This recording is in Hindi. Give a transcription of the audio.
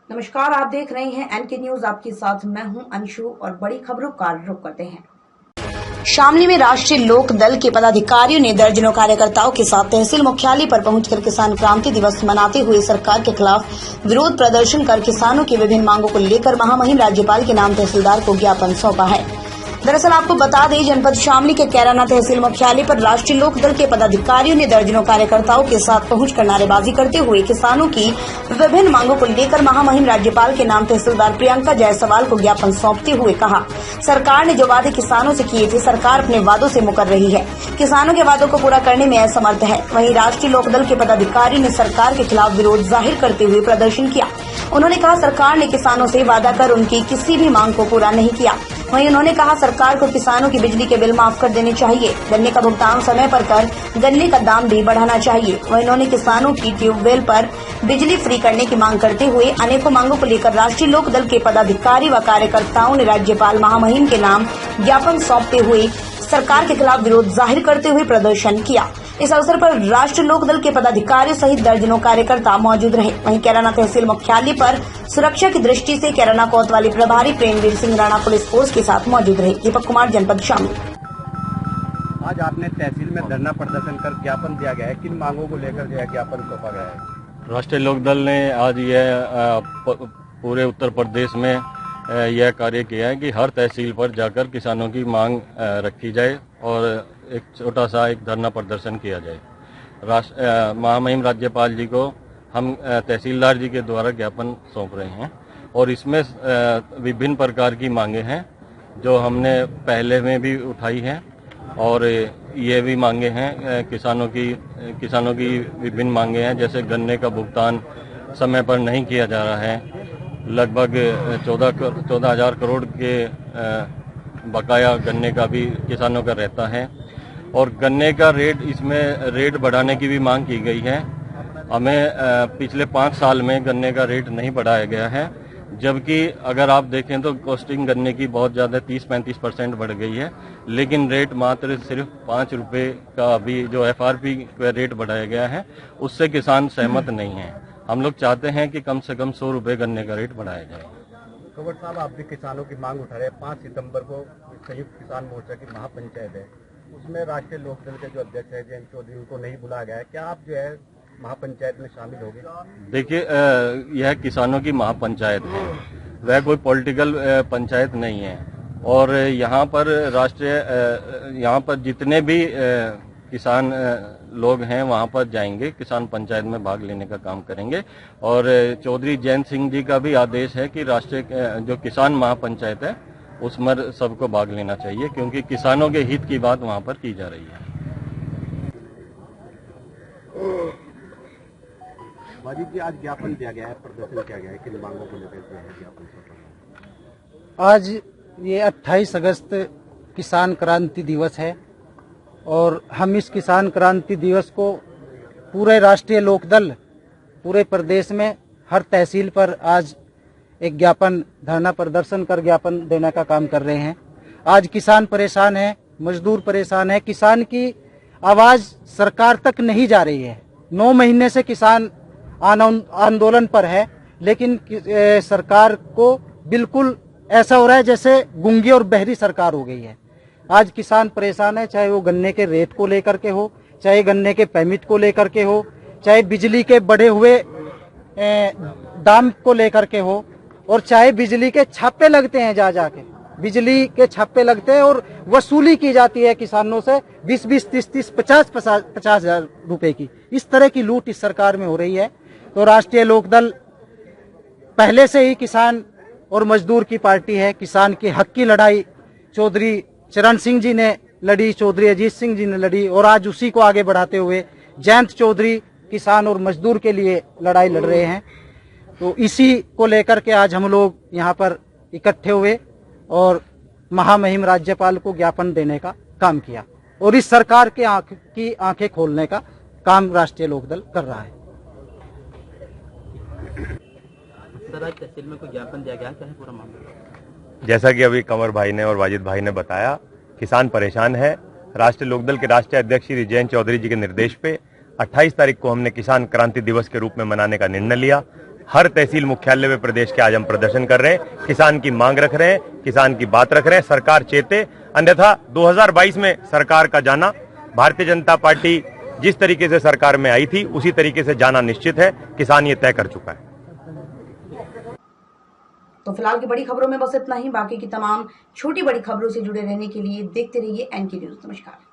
नमस्कार, आप देख रहे हैं एनके न्यूज। आपके साथ मैं हूं अंशु और बड़ी खबरों का रुख करते हैं। शामली में राष्ट्रीय लोक दल के पदाधिकारियों ने दर्जनों कार्यकर्ताओं के साथ तहसील मुख्यालय पर पहुंचकर किसान क्रांति दिवस मनाते हुए सरकार के खिलाफ विरोध प्रदर्शन कर किसानों की विभिन्न मांगों को लेकर महामहिम राज्यपाल के नाम तहसीलदार को ज्ञापन सौंपा है। दरअसल आपको बता दें, जनपद शामली के कैराना तहसील मुख्यालय पर राष्ट्रीय लोक दल के पदाधिकारियों ने दर्जनों कार्यकर्ताओं के साथ पहुंचकर नारेबाजी करते हुए किसानों की विभिन्न मांगों को लेकर महामहिम राज्यपाल के नाम तहसीलदार प्रियंका जायसवाल को ज्ञापन सौंपते हुए कहा, सरकार ने जो वादे किसानों से किए थे, सरकार अपने वादों से मुकर रही है, किसानों के वादों को पूरा करने में असमर्थ है। वहीं राष्ट्रीय लोक दल के पदाधिकारियों ने सरकार के खिलाफ विरोध जाहिर करते हुए प्रदर्शन किया। उन्होंने कहा, सरकार ने किसानों से वादा कर उनकी किसी भी मांग को पूरा नहीं किया। वहीं उन्होंने कहा, सरकार को किसानों की बिजली के बिल माफ कर देने चाहिए, गन्ने का भुगतान समय पर कर गन्ने का दाम भी बढ़ाना चाहिए। वहीं उन्होंने किसानों की ट्यूबवेल पर बिजली फ्री करने की मांग करते हुए अनेकों मांगों को लेकर राष्ट्रीय लोक दल के पदाधिकारी व कार्यकर्ताओं ने राज्यपाल महामहिम के नाम ज्ञापन सौंपते हुए सरकार के खिलाफ विरोध जाहिर करते हुए प्रदर्शन किया। इस अवसर पर राष्ट्रीय लोक दल के पदाधिकारियों सहित दर्जनों कार्यकर्ता मौजूद रहे। वहीं कैराना तहसील मुख्यालय पर सुरक्षा की दृष्टि से कैराना कोतवाली प्रभारी प्रेमवीर सिंह राणा पुलिस फोर्स के साथ मौजूद रहे। दीपक कुमार, जनपद शामली। आज आपने तहसील में धरना प्रदर्शन कर ज्ञापन दिया गया है, किन मांगों को लेकर जो है ज्ञापन सौंपा गया है? राष्ट्रीय लोक दल ने आज यह पूरे उत्तर प्रदेश में यह कार्य किया है कि हर तहसील पर जाकर किसानों की मांग रखी जाए और एक छोटा सा एक धरना प्रदर्शन किया जाए। महामहिम राज्यपाल जी को हम तहसीलदार जी के द्वारा ज्ञापन सौंप रहे हैं और इसमें विभिन्न प्रकार की मांगे हैं जो हमने पहले में भी उठाई हैं और ये भी मांगे हैं किसानों की विभिन्न मांगे हैं, जैसे गन्ने का भुगतान समय पर नहीं किया जा रहा है। लगभग 14,000 करोड़ के बकाया गन्ने का भी किसानों का रहता है और गन्ने का रेट बढ़ाने की भी मांग की गई है। हमें पिछले 5 साल में गन्ने का रेट नहीं बढ़ाया गया है, जबकि अगर आप देखें तो कॉस्टिंग गन्ने की बहुत ज़्यादा 30-35% बढ़ गई है, लेकिन रेट मात्र सिर्फ 5 रुपये का अभी जो FRP का रेट बढ़ाया गया है उससे किसान सहमत नहीं है। हम लोग चाहते हैं कि कम से कम 100 रुपये गन्ने का रेट बढ़ाया जाए। कंवर साहब, आप भी किसानों की मांग उठा रहे हैं। 5 सितंबर को संयुक्त किसान मोर्चा की महापंचायत है, उसमें राष्ट्रीय लोक दल के जो अध्यक्ष है जयंत चौधरी, उनको नहीं बुलाया गया है। क्या आप जो है महापंचायत में शामिल होंगे? देखिए, यह किसानों की महापंचायत है, वह कोई पॉलिटिकल पंचायत नहीं है और यहाँ पर जितने भी किसान लोग हैं वहाँ पर जाएंगे, किसान पंचायत में भाग लेने का काम करेंगे और चौधरी जयंत सिंह जी का भी आदेश है कि राष्ट्रीय जो किसान महापंचायत है उसमें सबको भाग लेना चाहिए, क्योंकि किसानों के हित की बात वहाँ पर की जा रही है। वाजिद जी, आज ज्ञापन दिया गया है, प्रदर्शन किया गया है, किन मांगों को लेकर ज्ञापन? आज ये 28 अगस्त किसान क्रांति दिवस है और हम इस किसान क्रांति दिवस को पूरे राष्ट्रीय लोकदल पूरे प्रदेश में हर तहसील पर आज एक ज्ञापन धरना प्रदर्शन कर ज्ञापन देने का काम कर रहे हैं। आज किसान परेशान है, मजदूर परेशान है, किसान की आवाज सरकार तक नहीं जा रही है। 9 महीने से किसान आंदोलन पर है, लेकिन सरकार को बिल्कुल ऐसा हो रहा है जैसे गूंगी और बहरी सरकार हो गई है। आज किसान परेशान है, चाहे वो गन्ने के रेट को लेकर के हो, चाहे गन्ने के परमिट को लेकर के हो, चाहे बिजली के बढ़े हुए दाम को लेकर के हो और चाहे बिजली के छापे लगते हैं, जा जाके बिजली के छापे लगते हैं और वसूली की जाती है किसानों से 20-20, 30-30, 50 हजार रुपए की। इस तरह की लूट इस सरकार में हो रही है। तो राष्ट्रीय लोकदल पहले से ही किसान और मजदूर की पार्टी है। किसान के हक की लड़ाई चौधरी चरण सिंह जी ने लड़ी, चौधरी अजीत सिंह जी ने लड़ी और आज उसी को आगे बढ़ाते हुए जयंत चौधरी किसान और मजदूर के लिए लड़ाई लड़ रहे हैं। तो इसी को लेकर के आज हम लोग यहाँ पर इकट्ठे हुए और महामहिम राज्यपाल को ज्ञापन देने का काम किया और इस सरकार की आंखें खोलने का काम राष्ट्रीय लोकदल कर रहा है। सर, आज तहसील में कोई ज्ञापन दिया गया, क्या है पूरा मामला? जैसा कि अभी कंवर भाई ने और वाजिद भाई ने बताया, किसान परेशान है। राष्ट्रीय लोकदल के राष्ट्रीय अध्यक्ष श्री जयंत चौधरी जी के निर्देश पे 28 तारीख को हमने किसान क्रांति दिवस के रूप में मनाने का निर्णय लिया। हर तहसील मुख्यालय में प्रदेश के आज हम प्रदर्शन कर रहे हैं, किसान की मांग रख रहे हैं, किसान की बात रख रहे हैं, सरकार चेते, अन्यथा 2022 में सरकार का जाना, भारतीय जनता पार्टी जिस तरीके से सरकार में आई थी उसी तरीके से जाना निश्चित है, किसान ये तय कर चुका है। तो फिलहाल की बड़ी खबरों में बस इतना ही। बाकी की तमाम छोटी बड़ी खबरों से जुड़े रहने के लिए देखते रहिए एनके न्यूज। नमस्कार।